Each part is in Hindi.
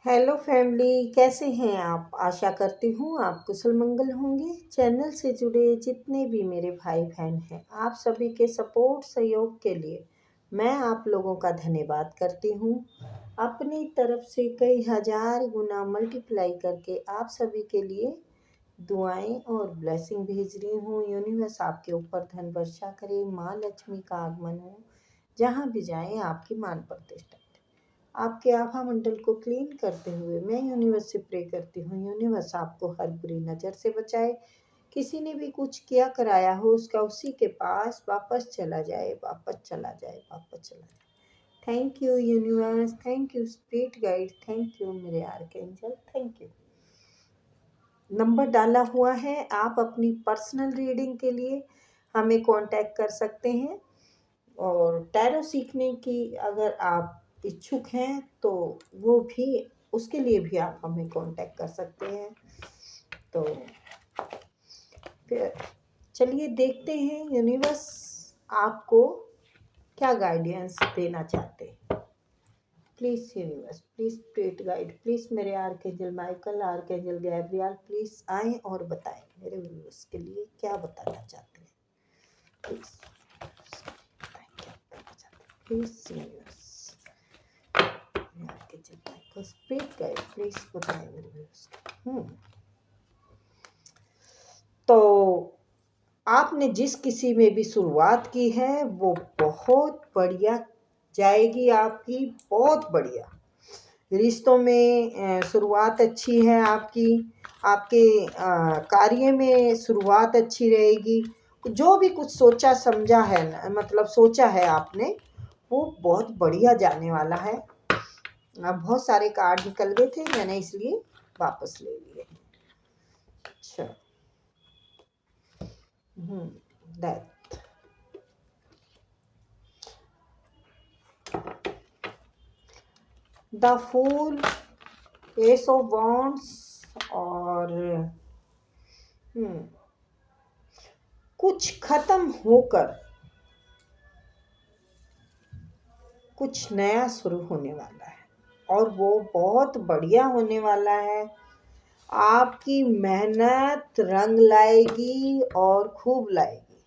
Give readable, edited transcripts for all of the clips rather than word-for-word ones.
हेलो फैमिली, कैसे हैं आप? आशा करती हूँ आप कुशल मंगल होंगे। चैनल से जुड़े जितने भी मेरे भाई बहन हैं, आप सभी के सपोर्ट सहयोग के लिए मैं आप लोगों का धन्यवाद करती हूँ। अपनी तरफ से कई हजार गुना मल्टीप्लाई करके आप सभी के लिए दुआएं और ब्लेसिंग भेज रही हूँ। यूनिवर्स आपके ऊपर धन वर्षा करे, माँ लक्ष्मी का आगमन हो, जहाँ भी जाएं आपकी मान प्रतिष्ठा। आपके आभा मंडल को क्लीन करते हुए मैं यूनिवर्स से प्रे करती हूँ, यूनिवर्स आपको हर बुरी नज़र से बचाए। किसी ने भी कुछ किया कराया हो उसका उसी के पास वापस चला जाए, वापस चला जाए, वापस चला जाए। Thank you universe, thank you spirit guide, thank you मेरे आर्कएंजल, थैंक यू। नंबर डाला हुआ है, आप अपनी पर्सनल रीडिंग के लिए हमें कांटेक्ट कर सकते हैं। और टैरो सीखने की अगर आप इच्छुक हैं तो वो भी, उसके लिए भी आप हमें कांटेक्ट कर सकते हैं। तो फिर चलिए देखते हैं यूनिवर्स आपको क्या गाइडेंस देना चाहते हैं। Please universe, please spirit guide, please मेरे archangel Michael, archangel Gabriel please आए और बताएं मेरे व्यूअर्स के लिए क्या बताना चाहते हैं। Please please universe archangel Michael spirit guide please बताएं मेरे व्यूअर्स को। तो आपने जिस किसी में भी शुरुआत की है वो बहुत बढ़िया जाएगी, आपकी बहुत बढ़िया रिश्तों में शुरुआत अच्छी है आपकी। आपके कार्य में शुरुआत अच्छी रहेगी। जो भी कुछ सोचा समझा है ना, मतलब सोचा है आपने, वो बहुत बढ़िया जाने वाला है। बहुत सारे कार्ड निकल गए थे, मैंने इसलिए वापस ले लिए। अच्छा, that the fool, ace of wands और कुछ खत्म होकर कुछ नया शुरू होने वाला है और वो बहुत बढ़िया होने वाला है। आपकी मेहनत रंग लाएगी और खूब लाएगी।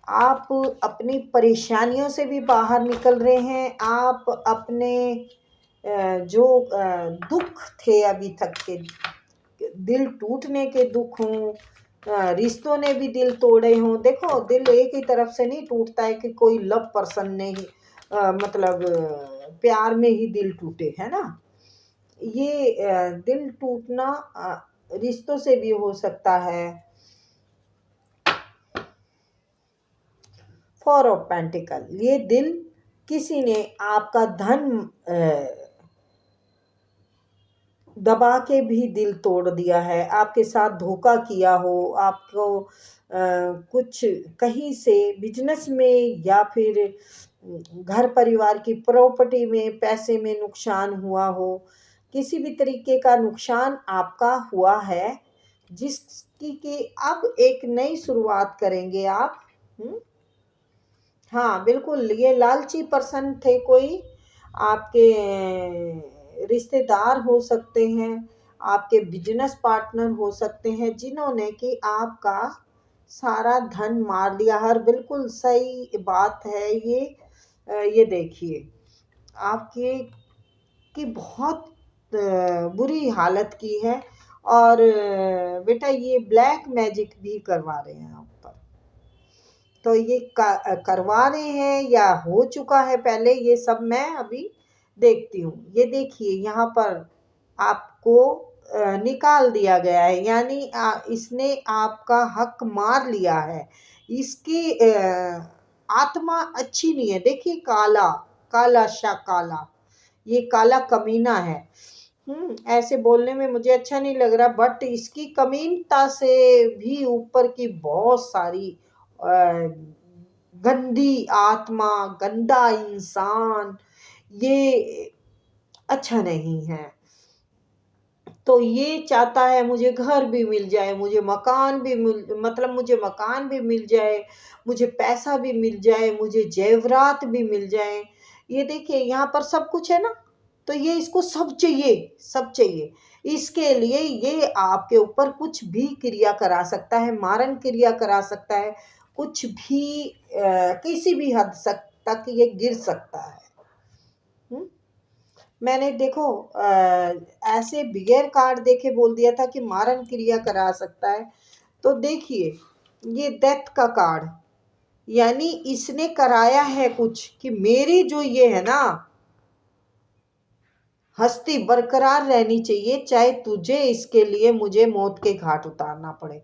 आप अपनी परेशानियों से भी बाहर निकल रहे हैं। आप अपने जो दुख थे अभी तक के, दिल टूटने के दुख हों, रिश्तों ने भी दिल तोड़े हों। देखो, दिल एक ही तरफ से नहीं टूटता है कि कोई लव पर्सन ने ही मतलब प्यार में ही दिल टूटे, है ना। ये दिल टूटना रिश्तों से भी हो सकता है। फोर ऑफ पेंटिकल, ये दिल किसी ने आपका धन दबा के भी दिल तोड़ दिया है, आपके साथ धोखा किया हो, आपको कुछ कहीं से बिजनेस में या फिर घर परिवार की प्रॉपर्टी में पैसे में नुकसान हुआ हो। किसी भी तरीके का नुकसान आपका हुआ है जिसकी कि अब एक नई शुरुआत करेंगे आप। हाँ बिल्कुल, ये लालची पर्सन थे, कोई आपके रिश्तेदार हो सकते हैं, आपके बिजनेस पार्टनर हो सकते हैं, जिन्होंने कि आपका सारा धन मार दिया। हर बिल्कुल सही बात है ये। ये देखिए, आपके की बहुत बुरी हालत की है। और बेटा, ये ब्लैक मैजिक भी करवा रहे हैं आप पर। तो ये करवा रहे हैं या हो चुका है पहले, ये सब मैं अभी देखती हूँ। ये देखिए, यहाँ पर आपको निकाल दिया गया है, यानी इसने आपका हक मार लिया है। इसकी आत्मा अच्छी नहीं है। देखिए, काला काला सा काला, ये काला कमीना है। ऐसे बोलने में मुझे अच्छा नहीं लग रहा, बट इसकी कमीनता से भी ऊपर की बहुत सारी गंदी आत्मा, गंदा इंसान, ये अच्छा नहीं है। तो ये चाहता है मुझे घर भी मिल जाए, मुझे मकान भी मुझे मकान भी मिल जाए, मुझे पैसा भी मिल जाए, मुझे जेवरात भी मिल जाए। ये देखिए यहाँ पर सब कुछ है ना, तो ये इसको सब चाहिए, सब चाहिए। इसके लिए ये आपके ऊपर कुछ भी क्रिया करा सकता है, मारण क्रिया करा सकता है, कुछ भी किसी भी हद तक ये गिर सकता है। हुँ? मैंने देखो ऐसे बगैर कार्ड देखे बोल दिया था कि मारण क्रिया करा सकता है। तो देखिए ये डेथ का कार्ड, यानी इसने कराया है कुछ कि मेरी जो ये है ना हस्ती बरकरार रहनी चाहिए, चाहे तुझे इसके लिए मुझे मौत के घाट उतारना पड़े।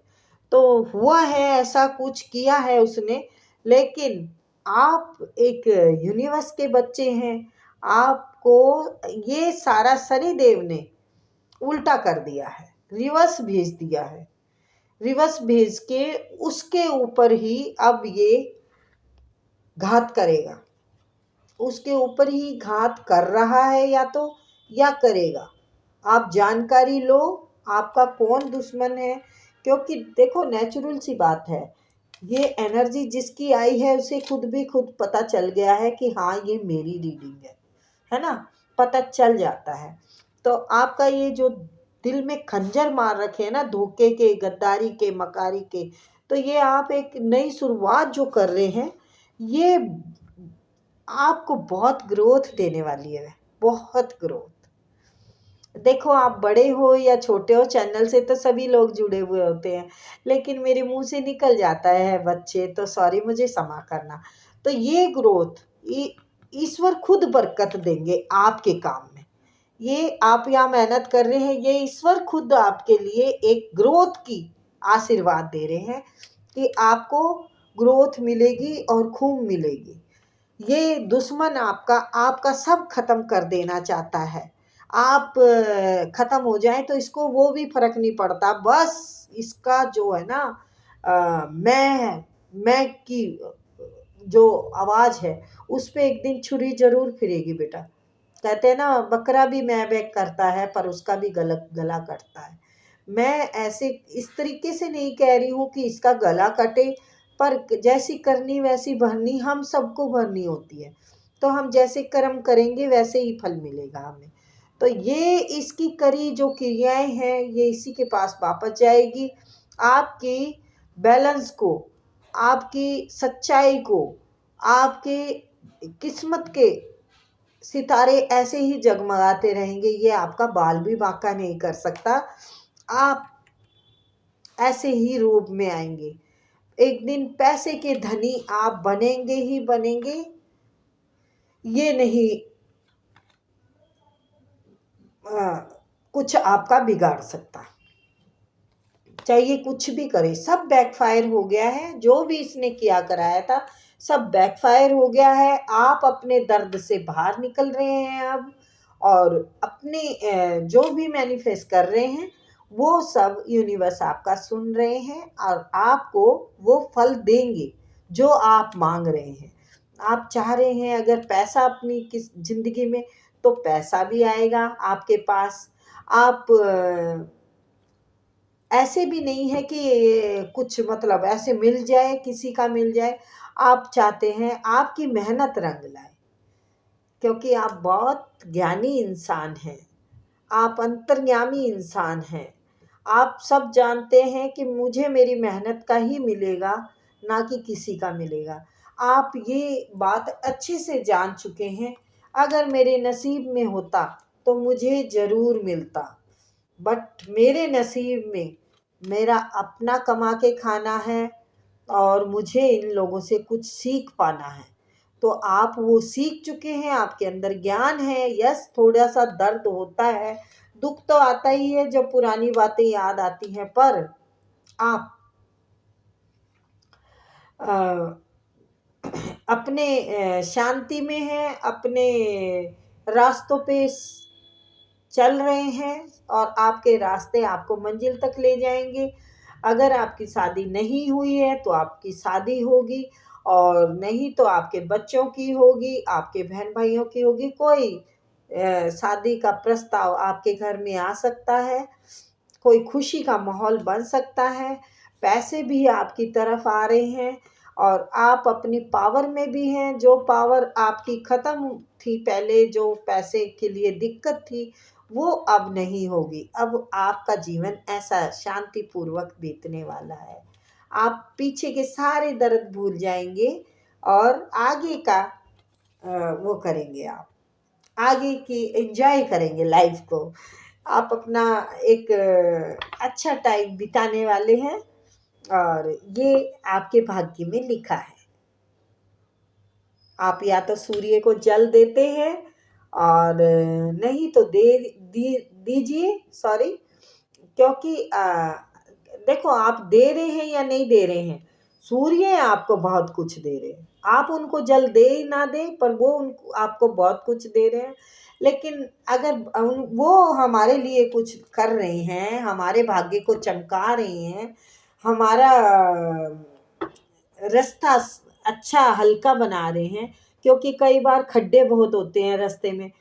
तो हुआ है ऐसा, कुछ किया है उसने, लेकिन आप एक यूनिवर्स के बच्चे हैं, आपको ये सारा शनिदेव ने उल्टा कर दिया है, रिवर्स भेज दिया है। रिवर्स भेज के उसके ऊपर ही अब ये घात करेगा, उसके ऊपर ही घात कर रहा है या करेगा। आप जानकारी लो आपका कौन दुश्मन है, क्योंकि देखो नेचुरल सी बात है, ये एनर्जी जिसकी आई है उसे खुद पता चल गया है कि हाँ ये मेरी रीडिंग है ना, पता चल जाता है। तो आपका ये जो दिल में खंजर मार रखे हैं ना धोखे के, गद्दारी के, मकारी के, तो ये आप एक नई शुरुआत जो कर रहे हैं, ये आपको बहुत ग्रोथ देने वाली है, बहुत ग्रोथ। देखो आप बड़े हो या छोटे हो, चैनल से तो सभी लोग जुड़े हुए होते हैं, लेकिन मेरे मुंह से निकल जाता है बच्चे, तो सॉरी, मुझे क्षमा करना। तो ये ग्रोथ ईश्वर खुद बरकत देंगे आपके काम में। ये आप यहाँ मेहनत कर रहे हैं, ये ईश्वर खुद आपके लिए एक ग्रोथ की आशीर्वाद दे रहे हैं कि आपको ग्रोथ मिलेगी और खूब मिलेगी। ये दुश्मन आपका सब खत्म कर देना चाहता है। आप खत्म हो जाए तो इसको वो भी फर्क नहीं पड़ता, बस इसका जो है ना मैं की जो आवाज़ है उस पे एक दिन छुरी जरूर फिरेगी बेटा। कहते हैं ना बकरा भी मैं बैक करता है पर उसका भी गला कटता है। मैं ऐसे इस तरीके से नहीं कह रही हूँ कि इसका गला कटे, पर जैसी करनी वैसी भरनी, हम सबको भरनी होती है। तो हम जैसे कर्म करेंगे वैसे ही फल मिलेगा हमें। तो ये इसकी करी जो क्रियाएं हैं ये इसी के पास वापस जाएगी। आपकी बैलेंस को, आपकी सच्चाई को, आपके किस्मत के सितारे ऐसे ही जगमगाते रहेंगे, ये आपका बाल भी बांका नहीं कर सकता। आप ऐसे ही रूप में आएंगे, एक दिन पैसे के धनी आप बनेंगे ही बनेंगे। ये नहीं कुछ आपका बिगाड़ सकता, चाहिए कुछ भी करे। सब बैकफायर हो गया है, जो भी इसने किया कराया था सब बैकफायर हो गया है। आप अपने दर्द से बाहर निकल रहे हैं अब, और अपने जो भी मैनिफेस्ट कर रहे हैं वो सब यूनिवर्स आपका सुन रहे हैं और आपको वो फल देंगे जो आप मांग रहे हैं। आप चाह रहे हैं अगर पैसा अपनी किस जिंदगी में, तो पैसा भी आएगा आपके पास। आप ऐसे भी नहीं है कि कुछ मतलब ऐसे मिल जाए, किसी का मिल जाए। आप चाहते हैं आपकी मेहनत रंग लाए, क्योंकि आप बहुत ज्ञानी इंसान हैं, आप अंतर्यामी इंसान हैं। आप सब जानते हैं कि मुझे मेरी मेहनत का ही मिलेगा, ना कि किसी का मिलेगा। आप ये बात अच्छे से जान चुके हैं, अगर मेरे नसीब में होता तो मुझे ज़रूर मिलता, बट मेरे नसीब में मेरा अपना कमा के खाना है और मुझे इन लोगों से कुछ सीख पाना है। तो आप वो सीख चुके हैं, आपके अंदर ज्ञान है। यस, थोड़ा सा दर्द होता है, दुख तो आता ही है जब पुरानी बातें याद आती हैं, पर आप अपने शांति में हैं, अपने रास्तों पे चल रहे हैं और आपके रास्ते आपको मंजिल तक ले जाएंगे। अगर आपकी शादी नहीं हुई है तो आपकी शादी होगी, और नहीं तो आपके बच्चों की होगी, आपके बहन भाइयों की होगी। कोई शादी का प्रस्ताव आपके घर में आ सकता है, कोई खुशी का माहौल बन सकता है, पैसे भी आपकी तरफ आ रहे हैं। और आप अपनी पावर में भी हैं। जो पावर आपकी ख़त्म थी पहले, जो पैसे के लिए दिक्कत थी, वो अब नहीं होगी। अब आपका जीवन ऐसा शांतिपूर्वक बीतने वाला है। आप पीछे के सारे दर्द भूल जाएंगे और आगे का वो करेंगे। आप आगे की एंजॉय करेंगे लाइफ को। आप अपना एक अच्छा टाइम बिताने वाले हैं और ये आपके भाग्य में लिखा है। आप या तो सूर्य को जल देते हैं और नहीं तो दीजिए, सॉरी, क्योंकि देखो, आप दे रहे हैं या नहीं दे रहे हैं, सूर्य आपको बहुत कुछ दे रहे हैं। आप उनको जल दे ना दे, पर वो उनको आपको बहुत कुछ दे रहे हैं। लेकिन अगर वो हमारे लिए कुछ कर रहे हैं, हमारे भाग्य को चमका रहे हैं, हमारा रास्ता अच्छा हल्का बना रहे हैं, क्योंकि कई बार खड्डे बहुत होते हैं रास्ते में।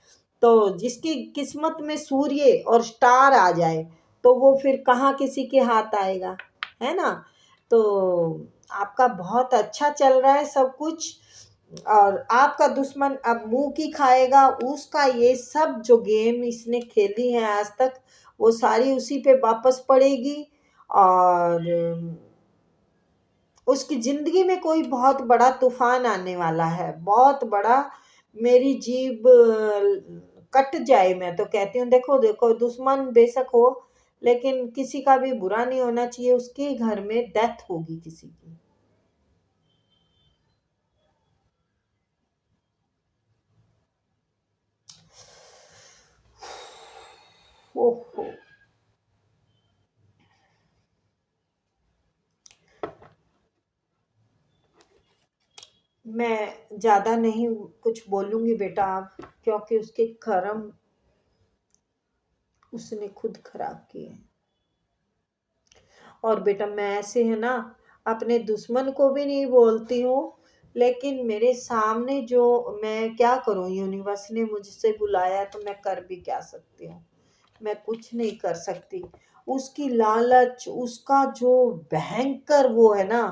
तो जिसकी किस्मत में सूर्य और स्टार आ जाए तो वो फिर कहाँ किसी के हाथ आएगा, है ना। तो आपका बहुत अच्छा चल रहा है सब कुछ। और आपका दुश्मन अब मुंह की खाएगा। उसका ये सब जो गेम इसने खेली है आज तक, वो सारी उसी पे वापस पड़ेगी। और उसकी ज़िंदगी में कोई बहुत बड़ा तूफान आने वाला है, बहुत बड़ा। मेरी जीभ कट जाए, मैं तो कहती हूँ। देखो देखो, दुश्मन बेशक हो, लेकिन किसी का भी बुरा नहीं होना चाहिए। उसके घर में डेथ होगी किसी की। ओहो, मैं ज़्यादा नहीं कुछ बोलूँगी बेटा आप, क्योंकि उसके कर्म उसने खुद खराब किए हैं। और बेटा, मैं ऐसे है ना, अपने दुश्मन को भी नहीं बोलती हूँ, लेकिन मेरे सामने जो, मैं क्या करूँ, यूनिवर्स ने मुझसे बुलाया तो मैं कर भी क्या सकती हूँ। मैं कुछ नहीं कर सकती। उसकी लालच, उसका जो भयंकर वो है ना,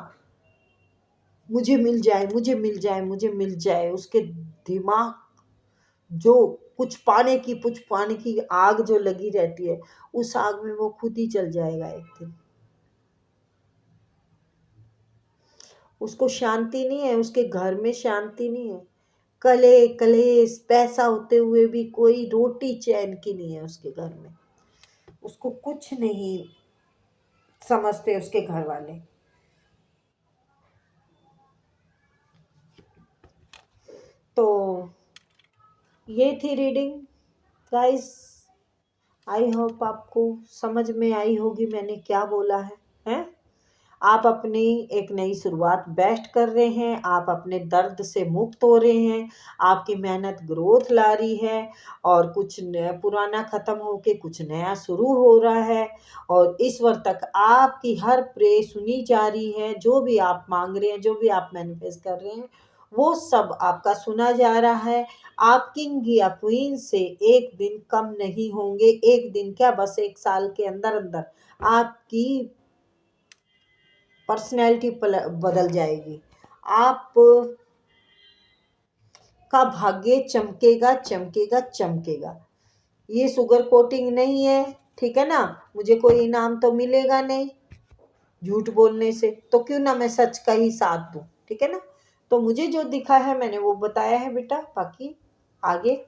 मुझे मिल जाए, मुझे मिल जाए, मुझे मिल जाए। उसके दिमाग जो कुछ पाने की आग जो लगी रहती है, उस आग में वो खुद ही जल जाएगा एक दिन। उसको शांति नहीं है, उसके घर में शांति नहीं है। कले कलेश, पैसा होते हुए भी कोई रोटी चैन की नहीं है उसके घर में। उसको कुछ नहीं समझते उसके घर वाले। तो ये थी रीडिंग गाइस। आई होप आपको समझ में आई होगी मैंने क्या बोला है, हैं? आप अपनी एक नई शुरुआत बेस्ट कर रहे हैं। आप अपने दर्द से मुक्त हो रहे हैं। आपकी मेहनत ग्रोथ ला रही है और कुछ पुराना ख़त्म होके कुछ नया शुरू हो रहा है। और ईश्वर तक आपकी हर प्रे सुनी जा रही है। जो भी आप मांग रहे हैं, जो भी आप मैनिफेस्ट कर रहे हैं, वो सब आपका सुना जा रहा है। आप किंग या क्वीन से एक दिन कम नहीं होंगे। एक दिन क्या, बस एक साल के अंदर अंदर आपकी पर्सनैलिटी बदल जाएगी। आप का भाग्य चमकेगा, चमकेगा, चमकेगा। ये शुगर कोटिंग नहीं है, ठीक है ना। मुझे कोई इनाम तो मिलेगा नहीं झूठ बोलने से, तो क्यों ना मैं सच का ही साथ दूं, ठीक है ना। तो मुझे जो दिखा है मैंने वो बताया है बेटा। बाकी आगे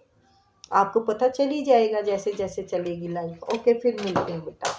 आपको पता चल ही जाएगा जैसे जैसे चलेगी लाइफ। ओके, फिर मिलते हैं बेटा।